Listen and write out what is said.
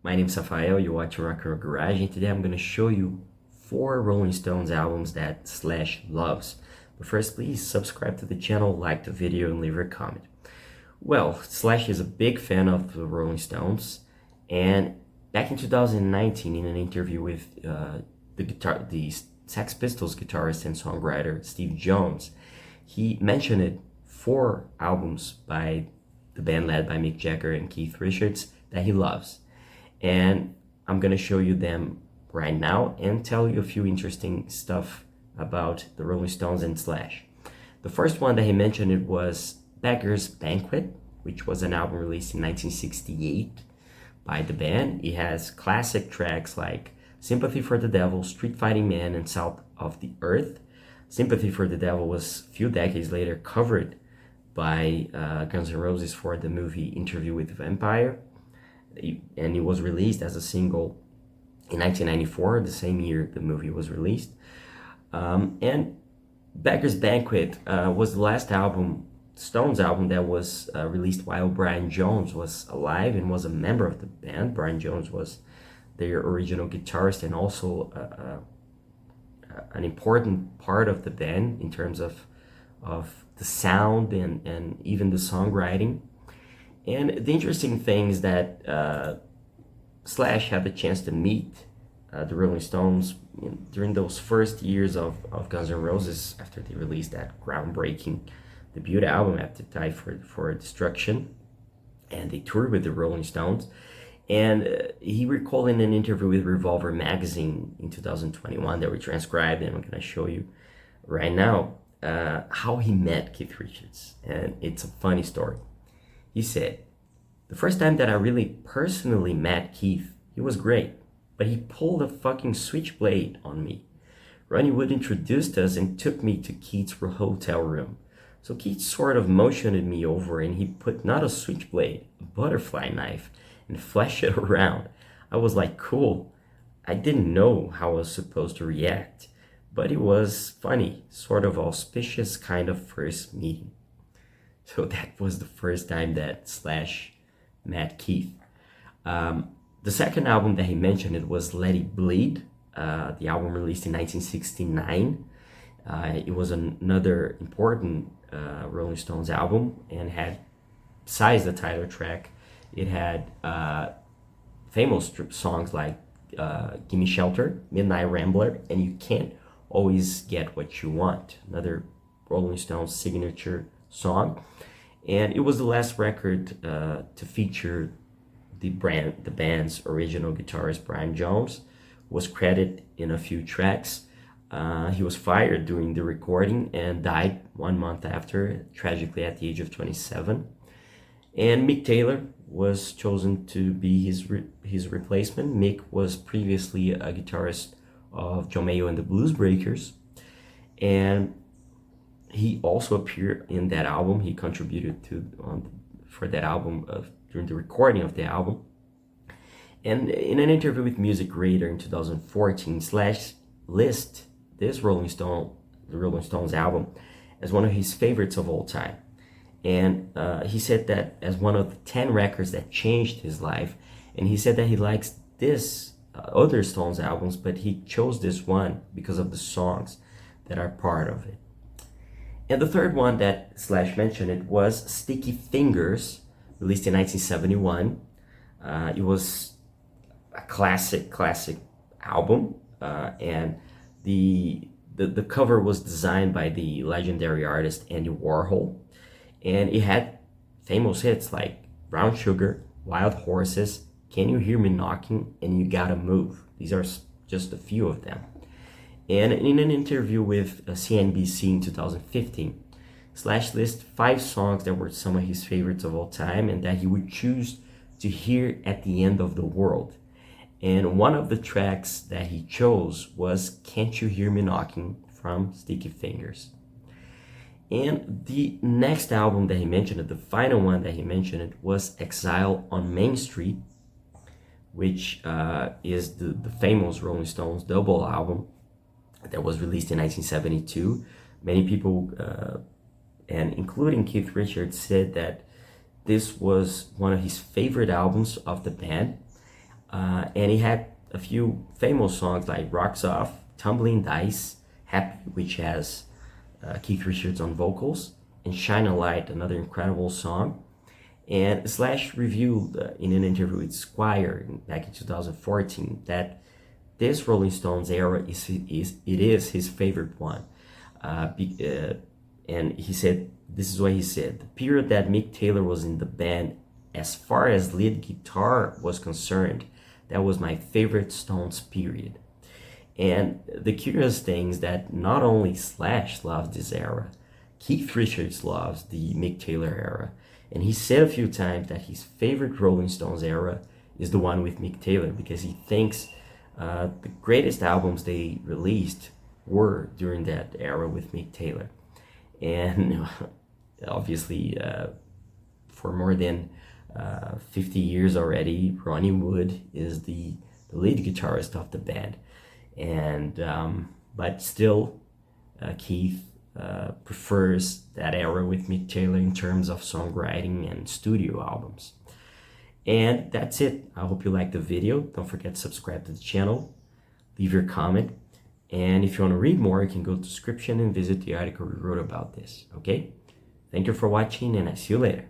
My name's Rafael, you're watching Rock and Roll Garage, and today I'm going to show you 4 Rolling Stones albums that Slash loves. But first, please subscribe to the channel, like the video, and leave a comment. Well, Slash is a big fan of the Rolling Stones, and back in 2019, in an interview with the Sex Pistols guitarist and songwriter Steve Jones, he mentioned 4 albums by the band led by Mick Jagger and Keith Richards that he loves. And I'm gonna show you them right now and tell you a few interesting stuff about the Rolling Stones and Slash. The first one that he mentioned was Beggars Banquet, which was an album released in 1968 by the band. It has classic tracks like Sympathy for the Devil, Street Fighting Man, and South of the Earth. Sympathy for the Devil was a few decades later covered by Guns N' Roses for the movie Interview with the Vampire, and it was released as a single in 1994, the same year the movie was released. And Beggars Banquet was the last album, Stones album, that was released while Brian Jones was alive and was a member of the band. Brian Jones was their original guitarist and also an important part of the band in terms of the sound and even the songwriting. And the interesting thing is that Slash had the chance to meet the Rolling Stones during those first years of Guns N' Roses after they released that groundbreaking debut album, Appetite for Destruction, and they toured with the Rolling Stones. And he recalled in an interview with Revolver magazine in 2021 that we transcribed, and I'm going to show you right now how he met Keith Richards. And it's a funny story. He said, "The first time that I really personally met Keith, he was great, but he pulled a fucking switchblade on me. Ronnie Wood introduced us and took me to Keith's hotel room. So Keith sort of motioned me over and he put not a switchblade, a butterfly knife, and flashed it around. I was like, cool. I didn't know how I was supposed to react, but it was funny, sort of auspicious kind of first meeting." So that was the first time that Slash met Keith. The second album that he mentioned was Let It Bleed, the album released in 1969. It was another important Rolling Stones album and had, besides the title track, it had famous songs like Gimme Shelter, Midnight Rambler, and You Can't Always Get What You Want, another Rolling Stones signature song. And it was the last record to feature the band's original guitarist Brian Jones, who was credited in a few tracks. He was fired during the recording and died 1 month after, tragically at the age of 27. And Mick Taylor was chosen to be his replacement. Mick was previously a guitarist of John Mayall and the Blues Breakers, and he also appeared in that album. He contributed for that album during the recording of the album. And in an interview with Music Radar in 2014, Slash lists the Rolling Stones album as one of his favorites of all time. And he said that as one of the 10 records that changed his life. And he said that he likes this other Stones albums, but he chose this one because of the songs that are part of it. And the third one that Slash mentioned was Sticky Fingers, released in 1971. It was a classic album, and the cover was designed by the legendary artist Andy Warhol, and it had famous hits like Brown Sugar, Wild Horses, Can You Hear Me Knocking, and You Gotta Move. These are just a few of them. And in an interview with CNBC in 2015, Slash lists 5 songs that were some of his favorites of all time and that he would choose to hear at the end of the world. And one of the tracks that he chose was Can't You Hear Me Knocking from Sticky Fingers. And the next album that he mentioned, the final one that he mentioned, was Exile on Main Street, which is the famous Rolling Stones double album that was released in 1972. Many people, and including Keith Richards, said that this was one of his favorite albums of the band. And he had a few famous songs like Rocks Off, Tumbling Dice, Happy, which has Keith Richards on vocals, and Shine a Light, another incredible song. And Slash revealed in an interview with Squire back in 2014 that this Rolling Stones era is his favorite one. And he said, this is what he said: the period that Mick Taylor was in the band, as far as lead guitar was concerned, that was my favorite Stones period. And the curious thing is that not only Slash loves this era, Keith Richards loves the Mick Taylor era. And he said a few times that his favorite Rolling Stones era is the one with Mick Taylor, because he thinks the greatest albums they released were during that era with Mick Taylor. And obviously, for more than 50 years already, Ronnie Wood is the lead guitarist of the band. And but still, Keith prefers that era with Mick Taylor in terms of songwriting and studio albums. And that's it. I hope you liked the video. Don't forget to subscribe to the channel, leave your comment, and if you want to read more, you can go to the description and visit the article we wrote about this. Okay? Thank you for watching, and I see you later.